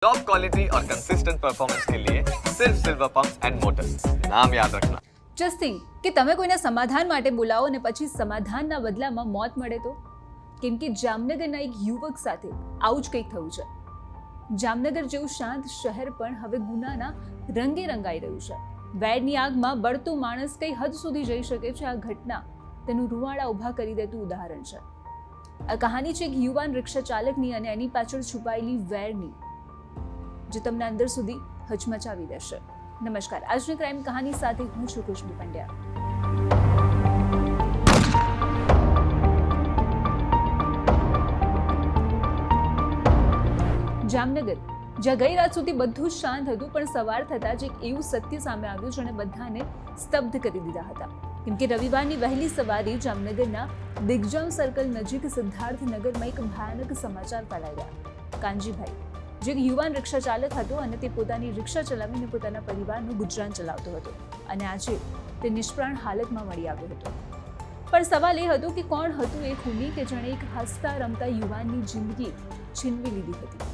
Top quality और consistent performance के लिए सिर्फ सिल्वर पंप्स एंड मोटर्स, नाम याद रखना। જસ્ટ થિંક કે તમે કોઈના સમાધાન માટે બોલાવો અને પછી સમાધાનના બદલામાં મોત મળે તો? કેમ કે જામનગરના એક યુવક સાથે આવું જ કંઈક થયું છે. જામનગર જેવું શાંત શહેર પણ હવે ગુનાના રંગે રંગાઈ રહ્યું છે. વેડની આગમાં બળતો માણસ કઈ હદ સુધી જઈ શકે છે, આ ઘટના તેનું રૂવાડા ઊભા કરી દેતું ઉદાહરણ છે. આ કહાની છે એક યુવાન રિક્ષા ચાલકની અને એની પાછળ છુપાયેલી વેરની, જે તમને અંદર સુધી હચમચાવી દેશે. નમસ્કાર, આજની ક્રાઇમ કહાની સાથે હું છું ખુશ્બુ પંડ્યા. જામનગર, જ્યાં ગઈ રાત સુધી બધું જ શાંત હતું, પણ સવાર થતાં જ એક એવું સત્ય સામે આવ્યું જેણે બધાને સ્તબ્ધ કરી દીધા હતા. કેમ કે રવિવારની વહેલી સવારે જામનગરના દિગ્જામ સર્કલ નજીક સિદ્ધાર્થનગરમાં એક ભયાનક સમાચાર ફેલાયા. કાનજીભાઈ, જે એક યુવાન રિક્ષા ચાલક હતો અને તે પોતાની રિક્ષા ચલાવીને પોતાના પરિવારનું ગુજરાન ચલાવતો હતો, અને આજે તે નિષ્પ્રાણ હાલતમાં મળી આવ્યો હતો. પણ સવાલ એ હતો કે કોણ હતું એ ખૂની કે જેણે એક હસતા રમતા યુવાનની જિંદગી છીનવી લીધી હતી?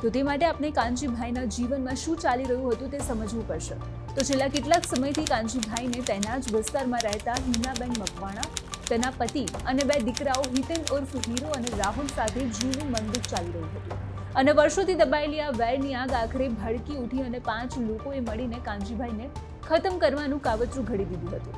તો તે માટે આપણે કાનજીભાઈના જીવનમાં શું ચાલી રહ્યું હતું તે સમજવું પડશે. તો છેલ્લા કેટલાક સમયથી કાનજીભાઈને તેના જ વિસ્તારમાં રહેતા હિનાબેન મકવાણા, તેના પતિ અને બે દીકરાઓ હિતેન ઉર્ફ હીરો અને રાહુલ સાથે જૂનું મંદુક ચાલી રહ્યું હતું. અને વર્ષોથી દબાયેલી આ વેરની આગ આખરે ભડકી ઉઠી અને 5 લોકોએ મળીને કાનજીભાઈને ખતમ કરવાનું કાવતરું ઘડી દીધું હતું.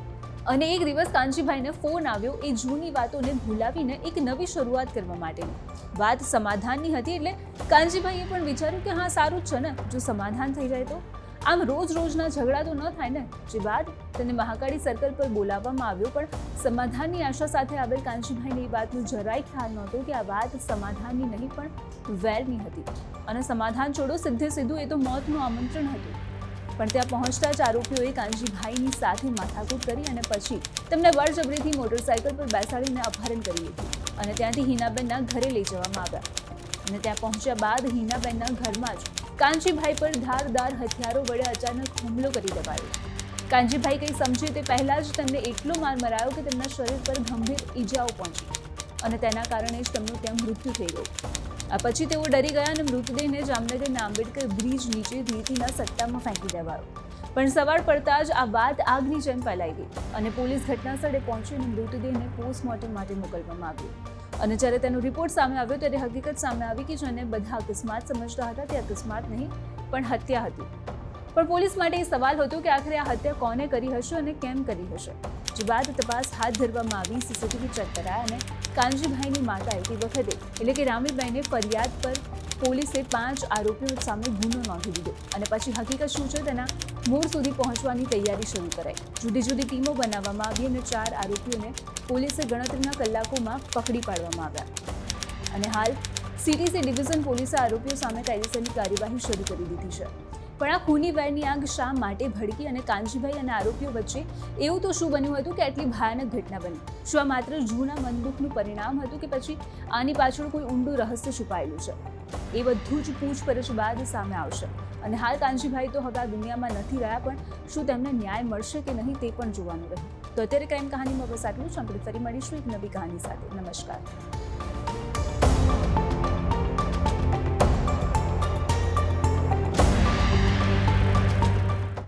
અને એક દિવસ કાનજીભાઈને ફોન આવ્યો એ જૂની વાતોને ભૂલાવીને એક નવી શરૂઆત કરવા માટેની. વાત સમાધાનની હતી, એટલે કાનજીભાઈએ પણ વિચાર્યું કે હા, સારું જ છે ને, જો સમાધાન થઈ જાય તો. આમ રોજ રોજના ઝઘડા તો ન થાય ને. જે બાદ તેને મહાકાળી સર્કલ પર બોલાવવામાં આવ્યો, પણ સમાધાનની આશા સાથે આવેલ કાનજીભાઈને એ વાતનો જરાય ખ્યાલ નહોતો કે આ વાત સમાધાનની નહીં પણ વેરની હતી. અને સમાધાન છોડો, સીધે સીધું એ તો મોતનું આમંત્રણ હતું. પણ ત્યાં પહોંચતા જ આરોપીઓએ કાનજીભાઈની સાથે માથાકૂટ કરી અને પછી તેમને બળજબરીથી મોટરસાયકલ પર બેસાડીને અપહરણ કરી લીધું અને ત્યાંથી હિનાબેનના ઘરે લઈ જવામાં આવ્યા. અને ત્યાં પહોંચ્યા બાદ હિનાબેનના ઘરમાં જ કાનજીભાઈ પર ધારદાર હથિયારો વડે અચાનક હુમલો કરી દેવાયો. કાનજીભાઈ કંઈ સમજે તે પહેલાં જ તેમને એટલો માર મરાયો કે તેમના શરીર પર ગંભીર ઈજાઓ પહોંચી અને તેના કારણે જ તેમનું ત્યાં મૃત્યુ થઈ ગયું. આ પછી તેઓ ડરી ગયા અને મૃતદેહને જામનગરના આંબેડકર બ્રિજ નીચે રેતીના સટ્ટામાં ફેંકી દેવાયો. પણ સવાર પડતા જ આ વાત આગની જેમ ફેલાઈ ગઈ અને પોલીસ ઘટનાસ્થળે પહોંચી અને મૃતદેહને પોસ્ટમોર્ટમ માટે મોકલવામાં આવ્યો. અને જ્યારે તેનો રિપોર્ટ સામે આવ્યો ત્યારે હકીકત સામે આવી કે જેને બધા અકસ્માત સમજતા હતા તે અકસ્માત નહીં પણ હત્યા હતી. પણ પોલીસ માટે એ સવાલ હતો કે આખરે આ હત્યા કોને કરી હશે અને કેમ કરી હશે. જે બાદ તપાસ હાથ ધરવામાં આવી, સીસીટીવી ચેક કરાયા અને કાનજીભાઈની માતાએ તે વખતે એટલે કે રામીબેને ફરિયાદ પર પોલીસે 5 આરોપીઓ સામે ગુનો નોંધી દીધો અને પછી હકીકત શું છે તેના મૂળ સુધી પહોંચવાની તૈયારી શરૂ કરાઈ. જુદી જુદી ટીમો બનાવવામાં આવી અને 4 આરોપીઓને પોલીસે ગણતરીના કલાકોમાં પકડી પાડવામાં આવ્યા. અને હાલ સીટીસી ડિવિઝન પોલીસે આરોપીઓ સામે કાયદેસરની કાર્યવાહી શરૂ કરી દીધી છે. પણ આ ખૂની વેરની આગ શા માટે ભડકી અને કાનજીભાઈ અને આરોપીઓ વચ્ચે એવું તો શું બન્યું હતું કે આટલી ભયાનક ઘટના બની? શું આ માત્ર જૂના બંદૂકનું પરિણામ હતું કે પછી આની પાછળ કોઈ ઊંડું રહસ્ય છુપાયેલું છે? એ બધું જ પૂછપરછ બાદ સામે આવશે. અને હાલ કાનજીભાઈ તો હવે આ દુનિયામાં નથી રહ્યા, પણ શું તેમને ન્યાય મળશે કે નહીં તે પણ જોવાનું રહ્યું. તો અત્યારે ક્રાઇમ કહાનીમાં બસ આટલું જ. આપણે ફરી મળીશું એક નવી કહાની સાથે. નમસ્કાર.